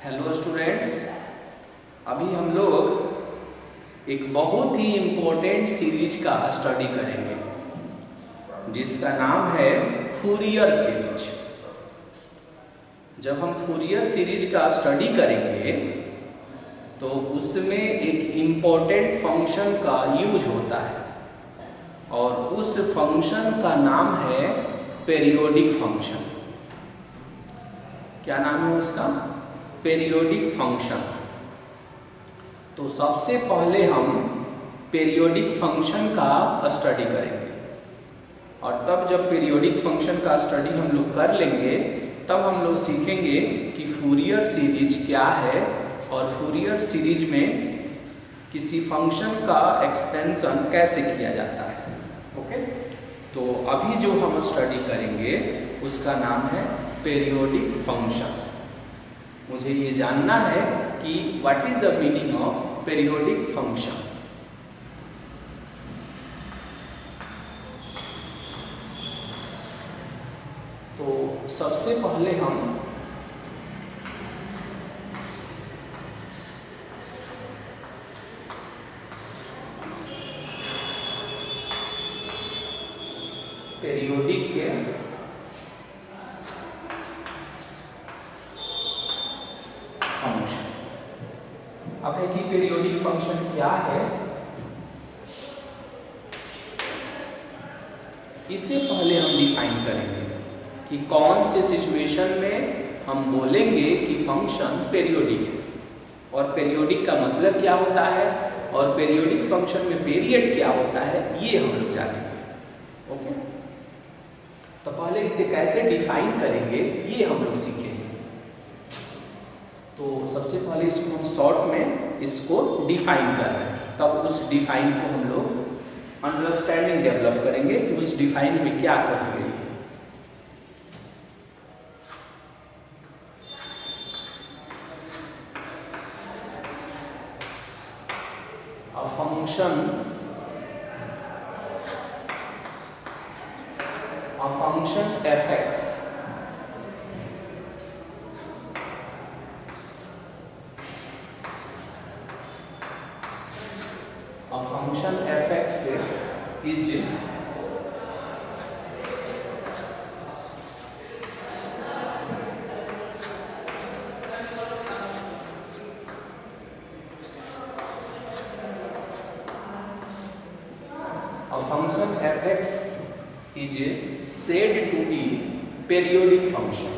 Hello students, अभी हम लोग एक बहुत ही इम्पोर्टेंट सीरीज का स्टडी करेंगे जिसका नाम है फूरियर सीरीज। जब हम फूरियर सीरीज का स्टडी करेंगे तो उसमें एक इम्पोर्टेंट फंक्शन का यूज होता है और उस फंक्शन का नाम है पीरियोडिक फंक्शन। क्या नाम है उसका? Periodic function. तो सबसे पहले हम पीरियोडिक फंक्शन का स्टडी करेंगे और तब जब पीरियोडिक फंक्शन का स्टडी हम लोग कर लेंगे तब हम लोग सीखेंगे कि फूरियर सीरीज क्या है और फूरियर सीरीज में किसी फंक्शन का एक्सपेंशन कैसे किया जाता है। ओके, तो अभी जो हम स्टडी करेंगे उसका नाम है पीरियोडिक फंक्शन। मुझे ये जानना है कि what is the meaning of periodic function. तो सबसे पहले हम पीरियोडिक के फंक्शन। अब है कि पीरियोडिक फंक्शन क्या है, इससे पहले हम डिफाइन करेंगे कि कौन से सिचुएशन में हम बोलेंगे कि फंक्शन पीरियोडिक है और पीरियोडिक का मतलब क्या होता है और पीरियोडिक फंक्शन में पीरियड क्या होता है, ये हम लोग जानेंगे। ओके, तो पहले इसे कैसे डिफाइन करेंगे ये हम लोग सीखेंगे। तो सबसे पहले इसको हम शॉर्ट में इसको डिफाइन कर रहे हैं, तब उस डिफाइन को हम लोग अंडरस्टैंडिंग डेवलप करेंगे कि उस डिफाइन में क्या कही गई है। A function fx is said to be periodic function.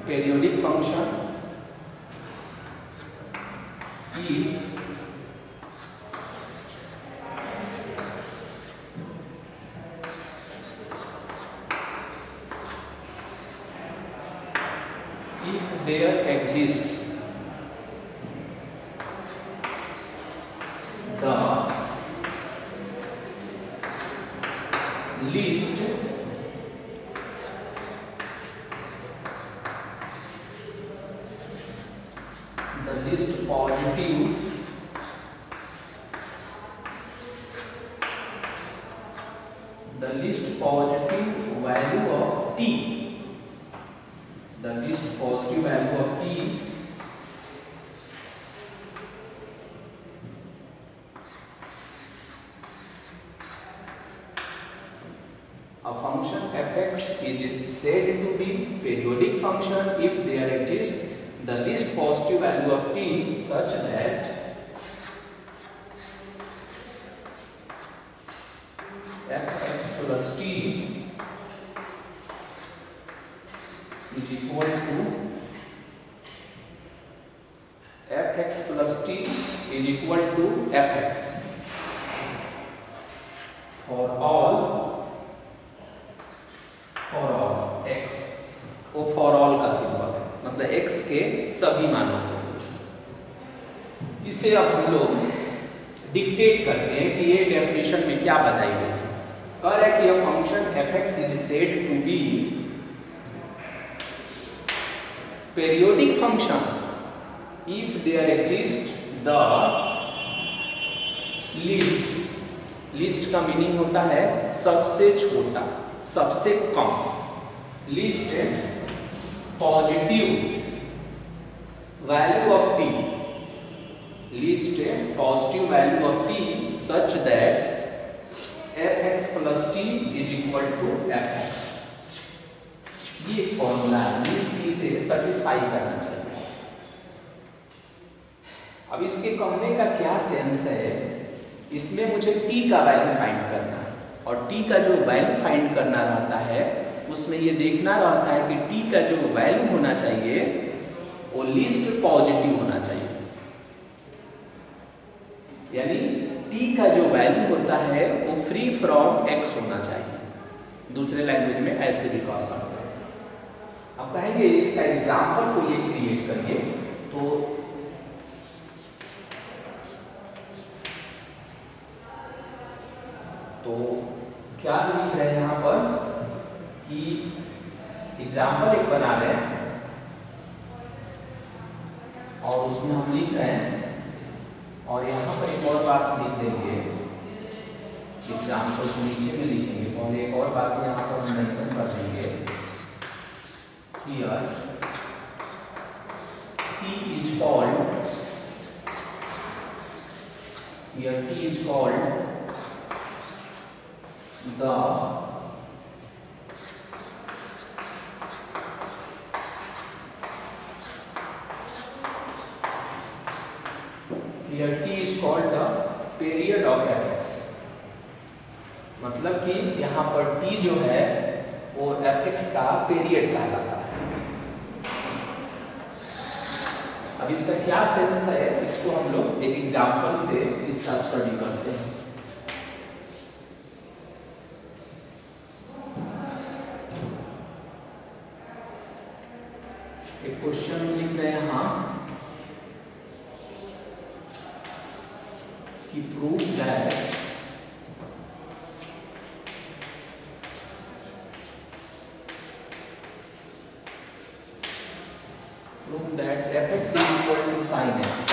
Periodic function if there exists the least positive value of t, the least positive value of t a function fx is said to be periodic function if there exists the least positive value of t such that fx plus t is equal to fx plus t is equal to fx for all x। वो for all का symbol है, मतलब x के सभी मानों को। इसे अब हम लोग डिक्टेट करते हैं कि ये डेफिनेशन में क्या बताई गई है। कह रहा है कि यह function fx is said to be periodic function if there exist the least. Least का मीनिंग होता है सबसे छोटा, सबसे कम, least positive value of T, least positive value of T such that fx plus T is equal to fx। ये एक formula है, इसे सेटिस्फाई करना चाहिए। अब इसके कहने का क्या सेंस है, इसमें मुझे टी का वैल्यू फाइंड करना है, और टी का जो वैल्यू फाइंड करना रहता है उसमें ये देखना रहता है कि टी का जो वैल्यू होना चाहिए वो लीस्ट पॉजिटिव होना चाहिए, यानी टी का जो वैल्यू होता है वो फ्री फ्रॉम एक्स होना चाहिए। दूसरे लैंग्वेज में ऐसे भी कह सकते हैं। अब कहेंगे इसका एग्जाम्पल को ये क्रिएट करिए, तो क्या लिख रहे हैं यहाँ पर कि एग्जाम्पल एक बना रहे हैं और उसमें हम लिख रहे हैं, और यहाँ पर एक और बात लिख देंगे, एग्जाम्पल को नीचे में लिखेंगे, और एक और बात यहाँ पर मेंशन कर देंगे, here T is called, here T is called the here T is called the period of fx। मतलब कि यहाँ पर T जो है वो fx का पीरियड कहलाता है। अब इसका क्या सेंस है, इसको हम लोग एक एग्जाम्पल से इसका स्टडी करते हैं। एक क्वेश्चन लिख रहे हैं यहाँ कि prove that fx is equal to sin x।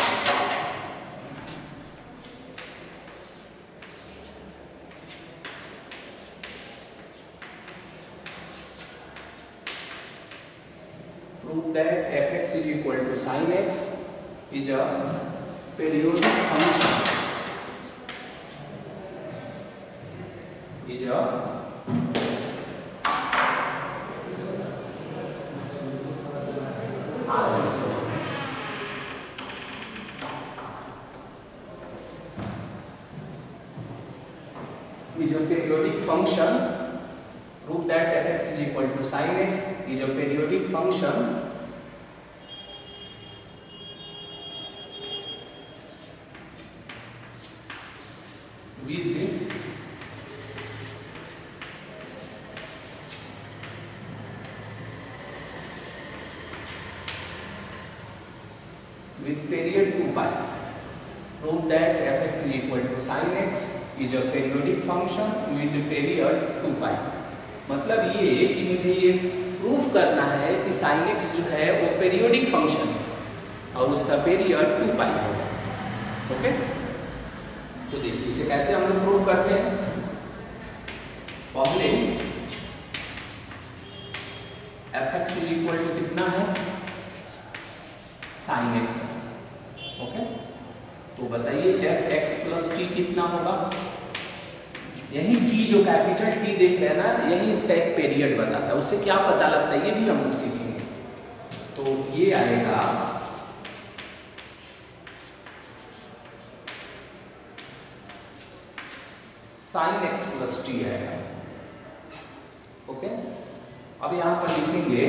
Prove that fx is equal to sin x is a periodic function, is a periodic function। Prove that fx is equal to sin x is a periodic function with period 2 pi। Prove that fx is equal to sin x is a periodic function with period 2 pi। मतलब ये कि मुझे ये proof करना है कि sin x जो है वो periodic फंक्शन है और उसका पीरियड 2 pi होगा। ओके, तो देखिए इसे कैसे हम लोग प्रूफ करते हैं। पहले fx इज इक्वल टू कितना है, sin x। ओके, तो बताइए fx प्लस टी कितना होगा। यही t जो कैपिटल T देख रहे हैं ना, यही इसका एक पीरियड बताता है। उससे क्या पता लगता है ये भी हम लोग सीखेंगे। तो ये आएगा sin x प्लस टी आएगा। ओके, अब यहां पर लिखेंगे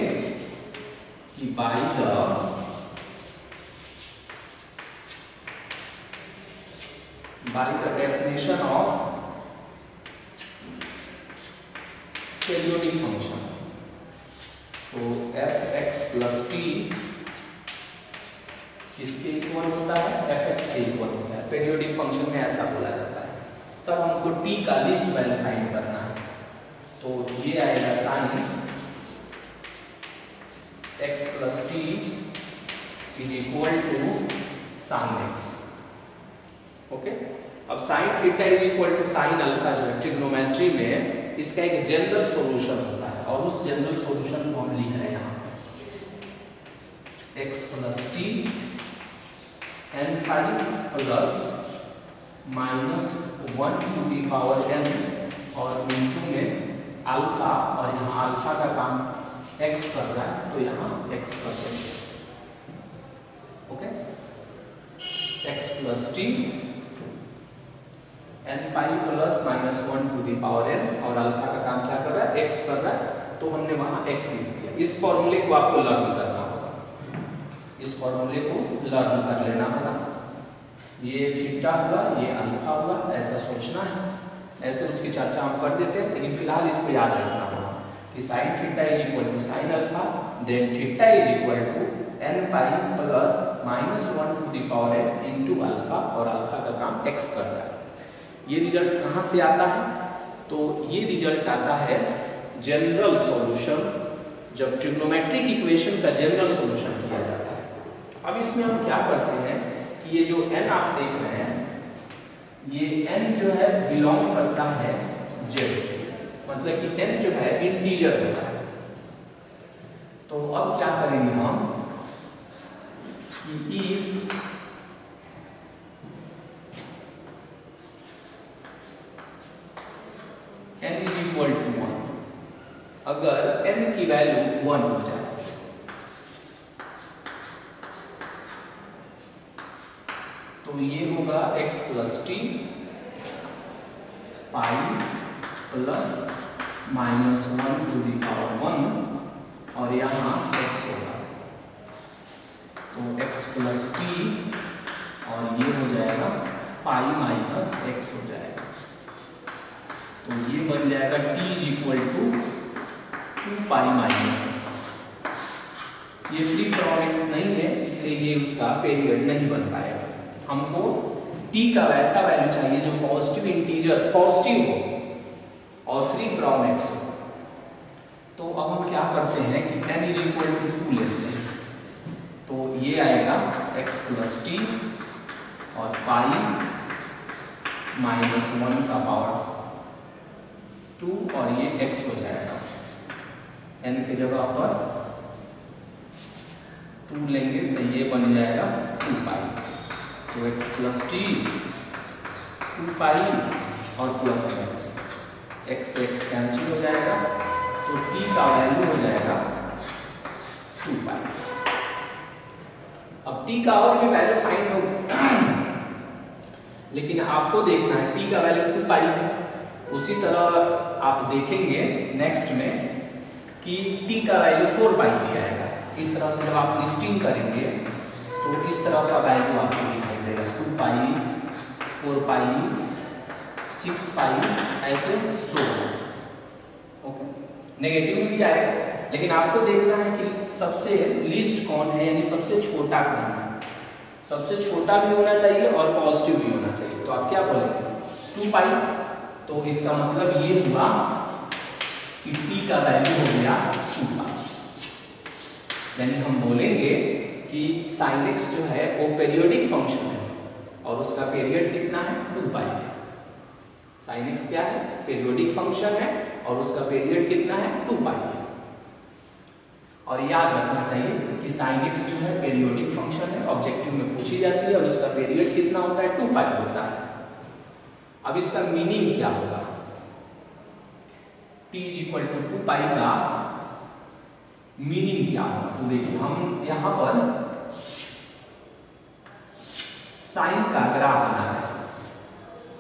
कि by the definition of periodic function, तो fx प्लस टी किसके इक्वल होता है, fx के इक्वल होता है। periodic फंक्शन में ऐसा बोला जाता है। तब हमको t का लिस्ट वैल्यू फाइंड करना है, तो ये आएगा sin x plus T is equal to sin x। Okay, अब sin theta is equal to sin alpha जो है ट्रिग्नोमेट्री में इसका एक जनरल सॉल्यूशन होता है और उस जनरल सॉल्यूशन को हम लिख रहे हैं यहाँ पर x plus T n pi plus -1 to the power n और इनटू में अल्फा, और यहाँ अल्फा का काम x कर रहा है तो यहाँ x कर देंगे। Okay, x plus T n pi plus -1 to the power n और अल्फा का काम क्या कर रहा है, x कर रहा है, तो हमने वहां x लिख दिया। इस फॉर्मूले को आपको लर्न करना होगा, इस फॉर्मूले को लर्न कर लेना होगा। ये थीटा हुआ, ये अल्फा हुआ, ऐसा सोचना है। ऐसे उसकी चर्चा हम कर देते हैं, लेकिन फिलहाल इसको याद रखना होगा कि sine theta is equal to sine alpha, then theta is equal to n pi plus -1 to the power n into alpha, और अल्फा का काम x कर रहा है। ये रिजल्ट कहाँ से आता है, तो ये रिजल्ट आता है जनरल सॉल्यूशन, जब ट्रिग्नोमेट्रिक इक्वेशन का जनरल सॉल्यूशन किया जाता है। अब इसमें हम क्या करते हैं कि ये जो n आप देख रहे हैं, ये n जो है बिलोंग करता है z से, मतलब कि n जो है इंटीजर होता है। तो अब क्या करेंगे हम कि if n is equal to 1, अगर n की वैल्यू 1 हो जाए तो ये होगा x plus T pi plus -1 to the power 1 और यहाँ x होगा, तो x प्लस टी और ये हो जाएगा पाई माइनस x हो जाएगा, तो ये बन जाएगा t is equal to 2 pi minus x। ये फ्री फ्रॉम x नहीं है, इसलिए ये उसका पीरियड नहीं बन पाएगा। हमको t का वैसा वैल्यू चाहिए जो पॉजिटिव इंटीजर पॉजिटिव हो और फ्री फ्रॉम x हो। तो अब हम क्या करते हैं कि n इज इक्वल टू 2 लेते हैं, तो ये आएगा x प्लस टी और पाई -1 का पावर 2 और ये x हो जाएगा। n की जगह पर 2 लेंगे तो ये बन जाएगा 2 पाई, तो x प्लस टी 2 पाई और प्लस x कैंसिल हो जाएगा, तो t का वैल्यू हो जाएगा 2 पाई। अब t का और भी वैल्यू फाइंड होगा, लेकिन आपको देखना है t का वैल्यू 2 पाई है। उसी तरह आप देखेंगे नेक्स्ट में कि t का वैल्यू 4 पाई दिया आएगा। इस तरह से जब आप लिस्टिंग करेंगे तो इस तरह का वैल्यू आपको दिखाई देगा, 2 पाई 4 पाई 6 पाई ऐसे 100। ओके, नेगेटिव भी आएगा, लेकिन आपको देखना है कि सबसे लीस्ट कौन है, यानी सबसे छोटा कौन है। सबसे छोटा भी होना चाहिए और पॉजिटिव भी होना चाहिए, तो आप क्या बोलेंगे 2 पाई, तो इसका मतलब ये हुआ कि t का वैल्यू हो गया 2 पाई। यानी हम बोलेंगे कि sin x जो है वो पीरियोडिक फंक्शन है और उसका पीरियड कितना है 2 पाई है। sin x क्या है, पीरियोडिक फंक्शन है और उसका पीरियड कितना है 2 पाई है। और याद रखना चाहिए कि sin x जो है पीरियोडिक फंक्शन है, ऑब्जेक्टिव में पूछी जाती है और उसका पीरियड कितना होता है 2 पाई होता है। अब इसका मीनिंग क्या होगा, t इज इक्वल टू 2 पाई का मीनिंग क्या होगा, तो देखिए हम यहां पर साइन का ग्राफ बना रहे हैं।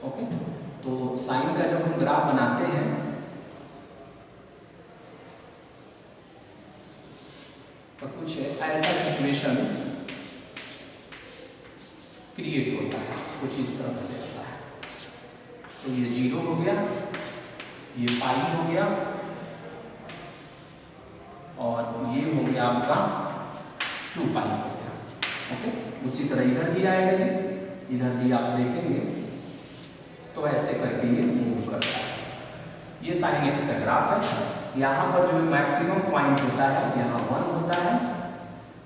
ओके, तो साइन का जब हम ग्राफ बनाते हैं तो कुछ ऐसा सिचुएशन क्रिएट होता है, कुछ इस तरह से होता है। तो ये 0 हो गया, ये पाई हो गया और ये हो गया आपका 2 पाई हो गया। ओके, उसी तरह इधर भी आएगा, ये इधर भी आप देखेंगे तो ऐसे करके ये मूव करता है। ये साइन एक्स का ग्राफ है। यहाँ पर जो मैक्सिमम पॉइंट होता है यहाँ 1 होता है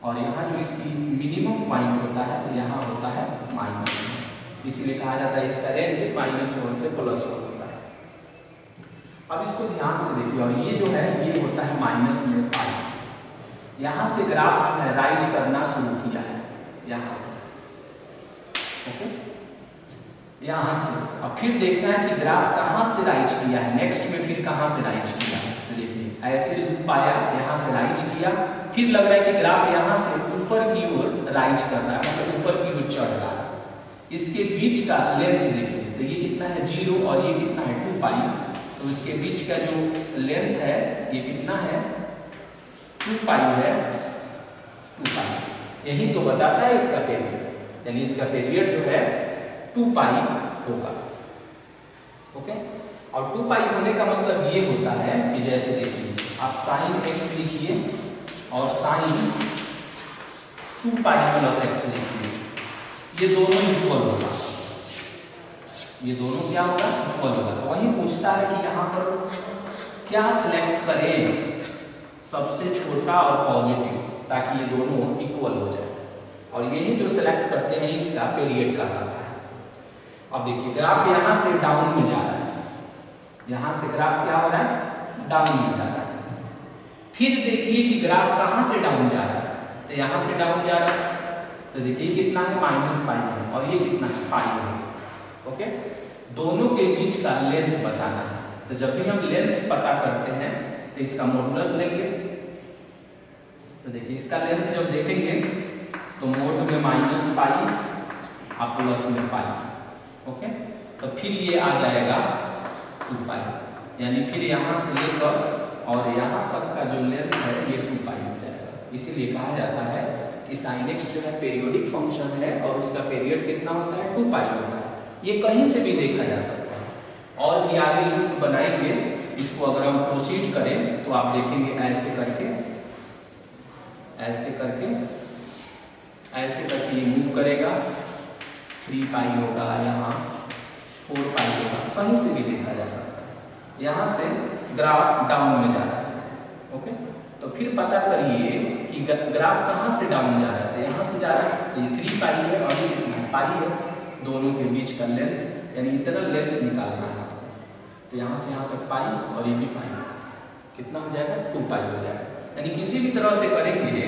और यहाँ जो इसकी मिनिमम पॉइंट होता है यहाँ होता है -1। इसीलिए कहा जाता है इसका रेंज -1 से +1 होता है। अब इसको ध्यान से देखिए, और ये जो है ये होता है माइनस में पाई। यहाँ से ग्राफ जो है राइज करना शुरू किया है, यहाँ से, ओके, यहाँ से। अब फिर देखना है कि ग्राफ कहाँ से राइज किया है, नेक्स्ट में फिर कहाँ से राइज किया है। तो देखिए ऐसे लूप आया, यहाँ से राइज किया, फिर लग रहा है कि ग्राफ यहाँ से ऊपर की ओर राइज कर रहा है, मतलब ऊपर की ओर चढ़ रहा है। इसके बीच का लेंथ देखिए, तो ये कितना है 0 और ये कितना है 2 पाई। तो इसके बीच का जो लेंथ है ये कितना है 2 पाई है, 2 पाई। यही तो बताता है इसका पीरियड, यानी इसका पीरियड जो है 2 पाई होगा, ओके। और 2 पाई होने का मतलब ये होता है कि जैसे देखिए आप साइन x लिखिए और साइन 2 पाई प्लस x लिखिए, ये दोनों इक्वल होगा, ये दोनों क्या होगा इक्वल होगा। तो वही पूछता है कि यहाँ पर क्या सिलेक्ट करें, सबसे छोटा और पॉजिटिव, ताकि ये दोनों इक्वल हो जाए। और यही जो सिलेक्ट करते हैं इसका पीरियड कहलाता है। अब देखिए ग्राफ यहाँ से डाउन में जा रहा है, यहाँ से ग्राफ क्या हो रहा है डाउन में जा रहा है। फिर देखिए कि ग्राफ कहाँ से डाउन जा रहा है, तो यहाँ से डाउन जा रहा है। तो देखिए कितना है माइनस पाई है और ये कितना है पाई है, ओके। दोनों के बीच का लेंथ बताना है। तो जब भी हम लेंथ पता करते हैं तो इसका मॉडुलस लेंगे। तो देखिए इसका लेंथ जब देखेंगे तो मोड में माइनस पाई और प्लस में पाई, ओके। तो फिर ये आ जाएगा 2 पाई, यानी फिर यहाँ से लेकर और यहाँ तक का जो लेंथ है ये 2 पाई हो जाएगा। इसीलिए कहा जाता है कि साइन x जो है पीरियोडिक फंक्शन है और उसका पीरियड कितना होता है 2 पाई होता है। ये कहीं से भी देखा जा सकता है। और भी आगे लूप बनाएंगे, इसको अगर हम प्रोसीड करें तो आप देखेंगे ऐसे करके, ऐसे करके, ऐसे करके ये मूव करेगा, 3 पाई होगा, यहाँ 4 पाई होगा, कहीं से भी देखा जा सकता है। यहाँ से ग्राफ डाउन में जा रहा है, ओके। तो फिर पता करिए कि ग्राफ कहाँ से डाउन जा रहा है, तो यहाँ से जा रहा है, तो ये 3 पाई है और ये कितना पाई है, दोनों के बीच का लेंथ, यानी इतना लेंथ निकालना है। तो यहाँ से यहाँ तक पाई और ये भी पाई, कितना हो जाएगा 2 पाई हो जाएगा। यानी किसी भी तरह से करेंगे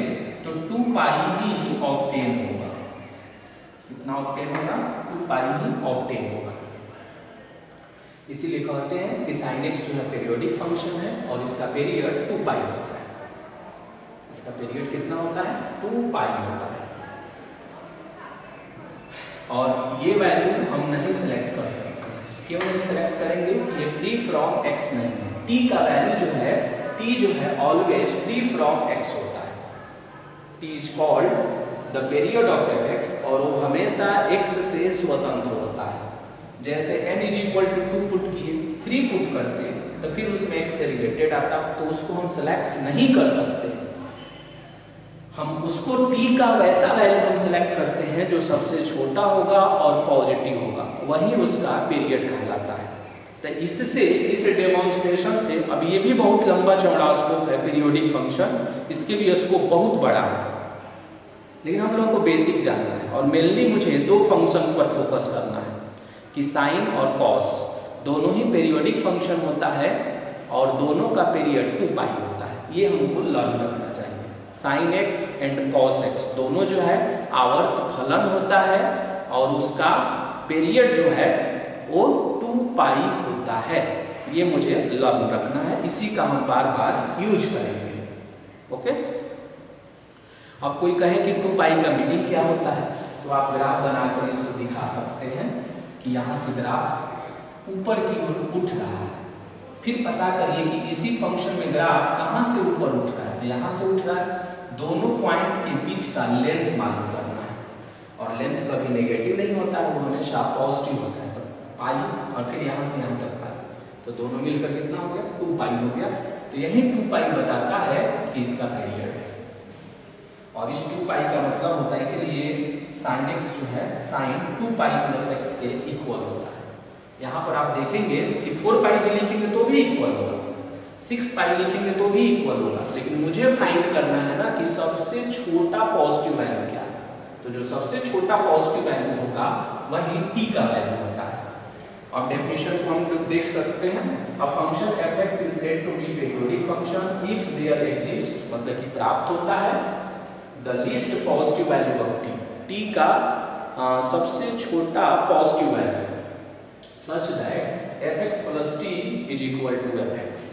तो 2 पाई ही ऑब्टेन होगा। कितना ऑब्टेन होगा 2 पाई ही ऑब्टेन होगा। इसीलिए कहते हैं कि साइन x जो है पीरियोडिक फंक्शन है और इसका पीरियड 2 पाई होता है। इसका पीरियड कितना होता है 2 पाई होता है। और ये वैल्यू हम नहीं सिलेक्ट कर सकते। क्यों नहीं सिलेक्ट करेंगे कि ये फ्री फ्रॉम x नहीं है। t का वैल्यू जो है, t जो है ऑलवेज फ्री फ्रॉम x होता है। t is called the period of f(x) और वो हमेशा x से स्वतंत्र होता है। जैसे n = 2 पुट किए, 3 पुट करते तो फिर उसमें x से रिलेटेड आता, तो उसको हम सिलेक्ट नहीं कर सकते। हम उसको t का वैसा वैल्यू हम सिलेक्ट करते हैं जो सबसे छोटा होगा और पॉजिटिव होगा, वही उसका पीरियड कहलाता है। तो इससे, इस डेमोन्स्ट्रेशन से, अब ये भी बहुत लंबा चौड़ा स्कोप है पीरियोडिक फंक्शन, इसके भी स्कोप बहुत बड़ा है, लेकिन हम लोगों को बेसिक जानना है। और मेनली मुझे 2 फंक्शन पर फोकस करना है कि साइन और कॉस दोनों ही पीरियोडिक फंक्शन होता है और दोनों का पीरियड 2 पाई होता है। ये हमको लर्न रखना चाहिए। Sine x and cos x दोनों जो है आवर्त फलन होता है और उसका पीरियड जो है वो 2 पाई होता है। ये मुझे लर्न रखना है, इसी का हम बार बार यूज करेंगे, ओके। अब कोई कहे कि 2 पाई का मीनिंग क्या होता है, तो आप ग्राफ बनाकर इसको दिखा सकते हैं कि यहाँ से ग्राफ ऊपर की ओर उठ रहा है। फिर पता करिए कि इसी फंक्शन में ग्राफ कहाँ से ऊपर उठ रहा है, तो यहाँ से उठ रहा है। दोनों पॉइंट के बीच का लेंथ मालूम करना है, और लेंथ कभी नेगेटिव नहीं होता है, वो हमेशा पॉजिटिव होता है। तो पाई और फिर यहाँ से यहाँ तक पाई, तो दोनों मिलकर कितना हो गया 2 पाई हो गया। तो यही 2 पाई बताता है कि इसका पीरियड है, और इस 2 पाई का मतलब होता है, इसलिए साइन x जो है साइन 2 पाई प्लस x के इक्वल होता है। यहाँ पर आप देखेंगे कि 4 पाई भी लिखेंगे तो भी इक्वल होगा, 6 पाई लिखेंगे तो भी इक्वल होगा, लेकिन मुझे फाइंड करना है ना कि सबसे छोटा पॉजिटिव वैल्यू क्या है। तो जो सबसे छोटा पॉजिटिव वैल्यू होगा वही t का वैल्यू होता है। अब डेफिनेशन को हम लोग देख सकते हैं। A function F X is said to be periodic function if there exist, मतलब कि प्राप्त होता है the least positive value of T, T का सबसे छोटा positive value, such that F X plus T is equal to F X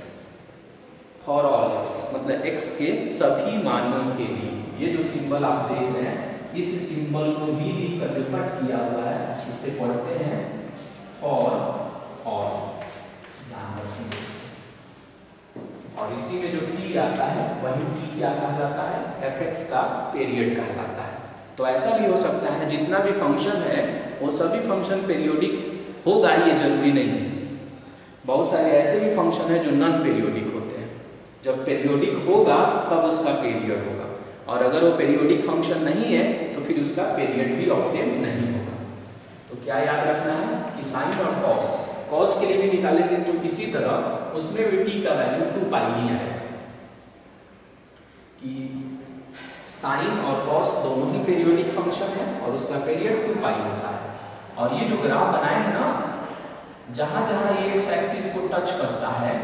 for all X, मतलब X के सभी मानों के लिए। ये जो सिंबल आप देख रहे हैं, इस सिंबल को भी लिख कर रिपीट किया हुआ है, इसे पढ़ते हैं फॉर ऑल, ध्यान रखिए। और इसी में जो टी आता है वही टी क्या कहलाता है, एफ एक्स का पीरियड कहलाता है। तो ऐसा भी हो सकता है जितना भी फंक्शन है वो सभी फंक्शन पीरियोडिक होगा, ये जरूरी नहीं है। बहुत सारे ऐसे भी फंक्शन है जो नॉन पीरियोडिक होते हैं, जब पीरियोडिक होगा तब उसका पीरियड होगा, और अगर वो पीरियोडिक फंक्शन नहीं है तो फिर उसका पीरियड भी ऑब्टेन नहीं होगा। तो क्या याद रखना है कि साइन और कॉस, कॉस के लिए भी निकालेंगे तो इसी तरह उसमें भी टी का वैल्यू 2 पाई ही आएगा, कि साइन और कॉस दोनों ही पीरियोडिक फंक्शन है और उसका पीरियड 2 पाई होता है। और ये जो ग्राफ बनाए हैं ना, जहां जहां ये एक्स एक्सिस को टच करता है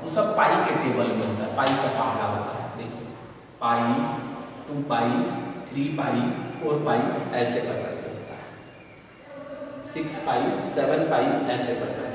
वो सब पाई के टेबल में होता है, पाई का पहाड़ा होता है। देखिए पाई, 2 पाई, 3 पाई, 4 पाई ऐसे कर करके होता है, 6 पाई, 7 पाई ऐसे कर करके